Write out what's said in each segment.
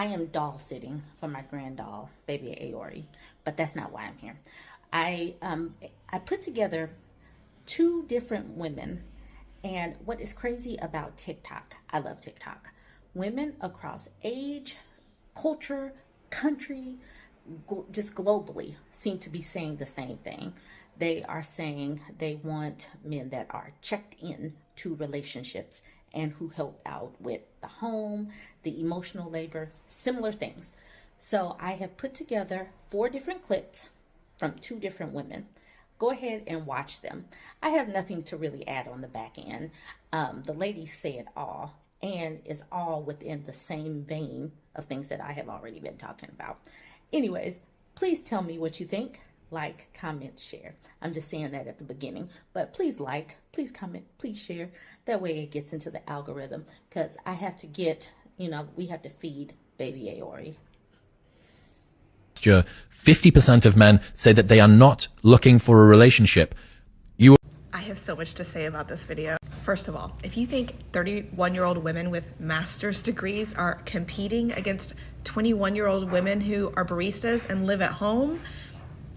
am doll sitting for my grand doll, baby Aori, but that's not why I'm here. I put together two different women, and what is crazy about TikTok, I love TikTok. Women across age, culture, country, just globally seem to be saying the same thing. They are saying they want men that are checked in to relationships and who help out with the home, the emotional labor, similar things. So I have put together 4 different clips from 2 different women. Go ahead and watch them. I have nothing to really add on the back end. The ladies say it all and is all within the same vein of things that I have already been talking about. Anyways, please tell me what you think. Like, comment, share. I'm just saying that at the beginning, but please like, please comment, please share. That way it gets into the algorithm, because I have to get, we have to feed baby Aori. 50% of men say that they are not looking for a relationship. I have so much to say about this video. First of all, if you think 31-year-old women with master's degrees are competing against 21-year-old women who are baristas and live at home,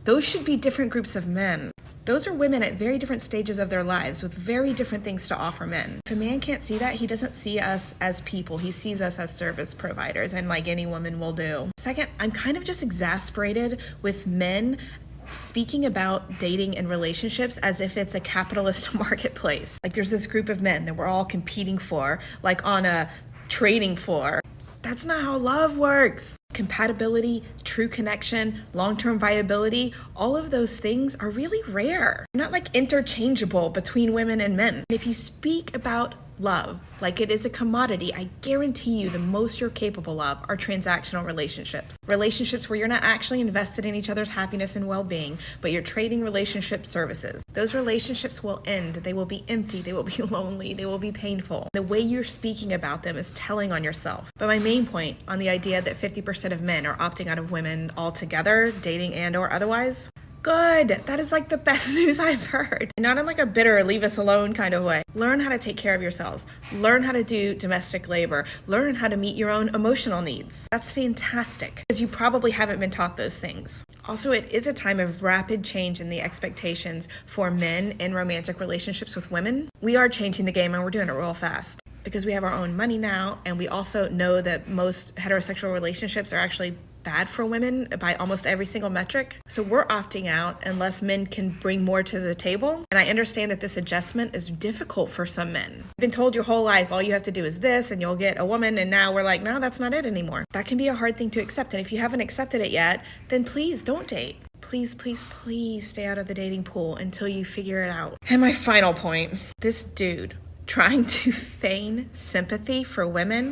those should be different groups of men. Those are women at very different stages of their lives with very different things to offer men. If a man can't see that, he doesn't see us as people. He sees us as service providers, and like any woman will do. Second, I'm kind of just exasperated with men speaking about dating and relationships as if it's a capitalist marketplace. Like there's this group of men that we're all competing for, like on a trading floor. That's not how love works. Compatibility, true connection, long-term viability, all of those things are really rare. They're not like interchangeable between women and men. If you speak about love like it is a commodity, I guarantee you the most you're capable of are transactional relationships. Relationships where you're not actually invested in each other's happiness and well-being, but you're trading relationship services. Those relationships will end. They will be empty. They will be lonely. They will be painful. The way you're speaking about them is telling on yourself. But my main point on the idea that 50% of men are opting out of women altogether, dating and or otherwise, good. That is like the best news I've heard. Not in like a bitter, leave us alone kind of way. Learn how to take care of yourselves. Learn how to do domestic labor. Learn how to meet your own emotional needs. That's fantastic, because you probably haven't been taught those things. Also, it is a time of rapid change in the expectations for men in romantic relationships with women. We are changing the game, and we're doing it real fast, because we have our own money now, and we also know that most heterosexual relationships are actually bad for women by almost every single metric. So we're opting out unless men can bring more to the table. And I understand that this adjustment is difficult for some men. You've been told your whole life, all you have to do is this and you'll get a woman. And now we're like, no, that's not it anymore. That can be a hard thing to accept. And if you haven't accepted it yet, then please don't date. Please, please, please stay out of the dating pool until you figure it out. And my final point, this dude trying to feign sympathy for women.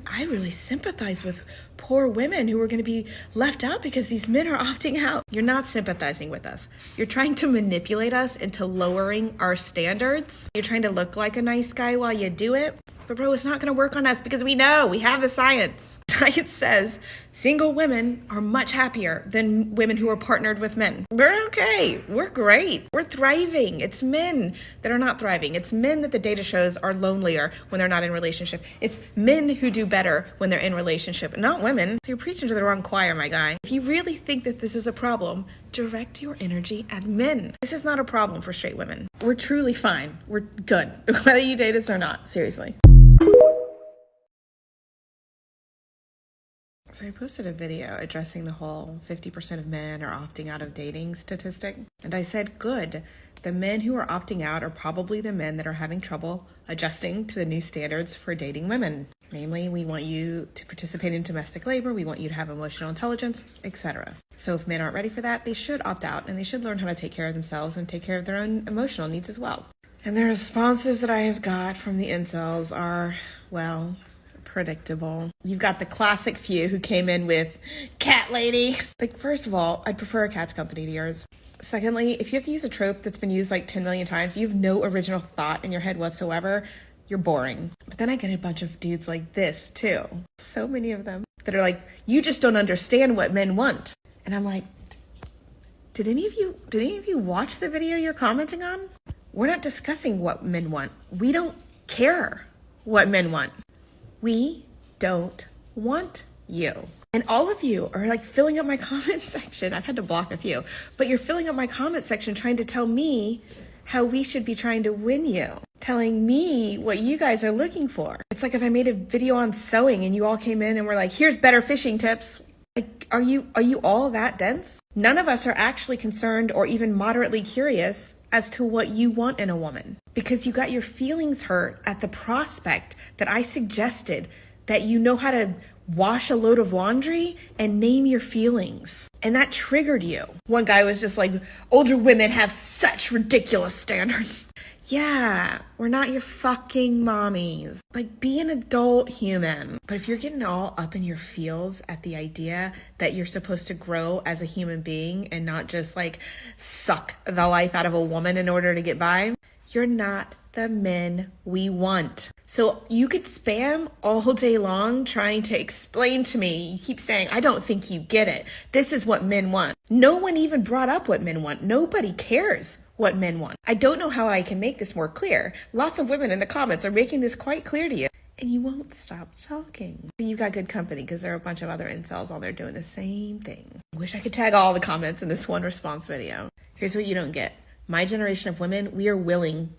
I really sympathize with poor women who are going to be left out because these men are opting out. You're not sympathizing with us. You're trying to manipulate us into lowering our standards. You're trying to look like a nice guy while you do it. But bro, it's not going to work on us because we know, we have the science. Science says single women are much happier than women who are partnered with men. We're okay. We're great. We're thriving. It's men that are not thriving. It's men that the data shows are lonelier when they're not in relationship. It's men who do better when they're in relationship, not women. So you're preaching to the wrong choir, my guy. If you really think that this is a problem, direct your energy at men. This is not a problem for straight women. We're truly fine. We're good. Whether you date us or not, seriously. So I posted a video addressing the whole 50% of men are opting out of dating statistic. And I said, good. The men who are opting out are probably the men that are having trouble adjusting to the new standards for dating women. Namely, we want you to participate in domestic labor, we want you to have emotional intelligence, etc. So if men aren't ready for that, they should opt out and they should learn how to take care of themselves and take care of their own emotional needs as well. And the responses that I have got from the incels are, well, predictable. You've got the classic few who came in with cat lady. Like, first of all, I'd prefer a cat's company to yours. Secondly, if you have to use a trope that's been used like 10 million times, you have no original thought in your head whatsoever, you're boring. But then I get a bunch of dudes like this too. So many of them that are like, you just don't understand what men want. And I'm like, did any of you watch the video you're commenting on? We're not discussing what men want. We don't care what men want. We don't want you. And all of you are like filling up my comment section. I've had to block a few, but you're filling up my comment section trying to tell me how we should be trying to win you, telling me what you guys are looking for. It's like if I made a video on sewing and you all came in and were like, here's better fishing tips. Like, are you all that dense? None of us are actually concerned or even moderately curious as to what you want in a woman, because you got your feelings hurt at the prospect that I suggested that you know how to wash a load of laundry and name your feelings. And that triggered you. One guy was just like, older women have such ridiculous standards. Yeah, we're not your fucking mommies. Like, be an adult human. But if you're getting all up in your feels at the idea that you're supposed to grow as a human being and not just like suck the life out of a woman in order to get by, you're not the men we want. So you could spam all day long trying to explain to me. You keep saying, I don't think you get it. This is what men want. No one even brought up what men want. Nobody cares what men want. I don't know how I can make this more clear. Lots of women in the comments are making this quite clear to you. And you won't stop talking. You got good company because there are a bunch of other incels on there doing the same thing. I wish I could tag all the comments in this one response video. Here's what you don't get. My generation of women, we are willing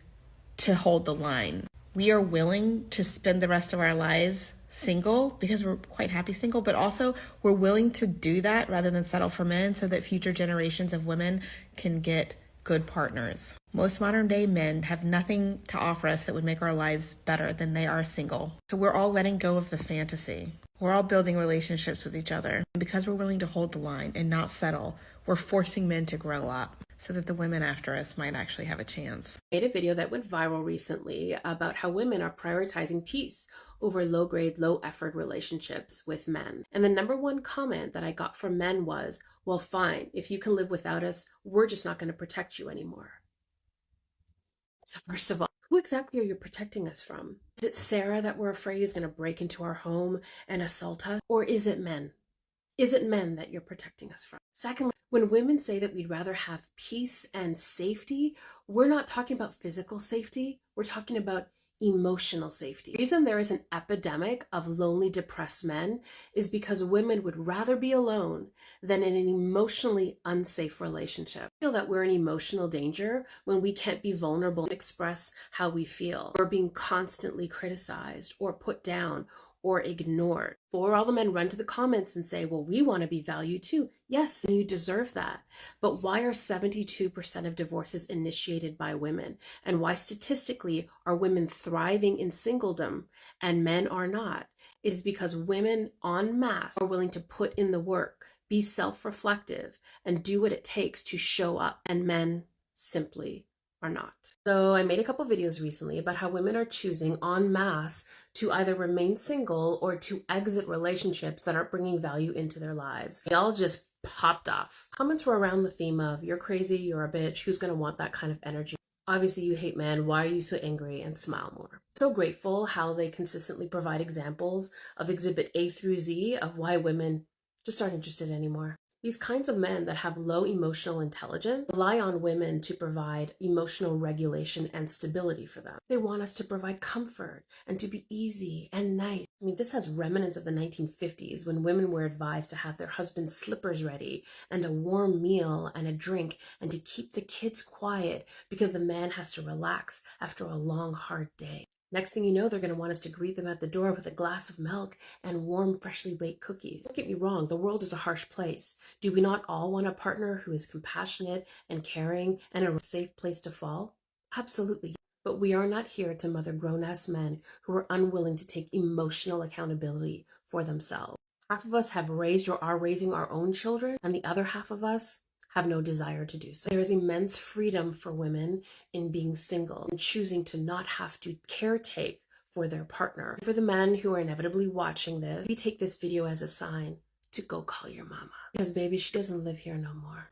to hold the line. We are willing to spend the rest of our lives single because we're quite happy single, but also we're willing to do that rather than settle for men so that future generations of women can get good partners. Most modern day men have nothing to offer us that would make our lives better than they are single. So we're all letting go of the fantasy. We're all building relationships with each other. And because we're willing to hold the line and not settle, we're forcing men to grow up so that the women after us might actually have a chance. I made a video that went viral recently about how women are prioritizing peace over low-grade, low-effort relationships with men. And the number one comment that I got from men was, well, fine, if you can live without us, we're just not going to protect you anymore. So first of all, who exactly are you protecting us from? Is it Sarah that we're afraid is going to break into our home and assault us? Or is it men? Is it men that you're protecting us from? Secondly, when women say that we'd rather have peace and safety, we're not talking about physical safety. We're talking about emotional safety. The reason there is an epidemic of lonely, depressed men is because women would rather be alone than in an emotionally unsafe relationship. I feel that we're in emotional danger when we can't be vulnerable and express how we feel. We're being constantly criticized or put down or ignored. For all the men run to the comments and say, well, we want to be valued too. Yes, and you deserve that. But why are 72% of divorces initiated by women? And why statistically are women thriving in singledom and men are not? It is because women en masse are willing to put in the work, be self-reflective, and do what it takes to show up, and men simply are not. So I made a couple videos recently about how women are choosing en masse to either remain single or to exit relationships that aren't bringing value into their lives. They all just popped off. Comments were around the theme of, you're crazy, you're a bitch, who's gonna want that kind of energy? Obviously you hate men, why are you so angry, and smile more. So grateful how they consistently provide examples of exhibit A through Z of why women just aren't interested anymore. These kinds of men that have low emotional intelligence rely on women to provide emotional regulation and stability for them. They want us to provide comfort and to be easy and nice. I mean, this has remnants of the 1950s when women were advised to have their husband's slippers ready and a warm meal and a drink and to keep the kids quiet because the man has to relax after a long, hard day. Next thing you know, they're going to want us to greet them at the door with a glass of milk and warm, freshly baked cookies. Don't get me wrong, the world is a harsh place. Do we not all want a partner who is compassionate and caring and a safe place to fall? Absolutely. But we are not here to mother grown-ass men who are unwilling to take emotional accountability for themselves. Half of us have raised or are raising our own children, and the other half of us have no desire to do so. There is immense freedom for women in being single and choosing to not have to caretake for their partner. For the men who are inevitably watching this, we take this video as a sign to go call your mama. Because baby, she doesn't live here no more.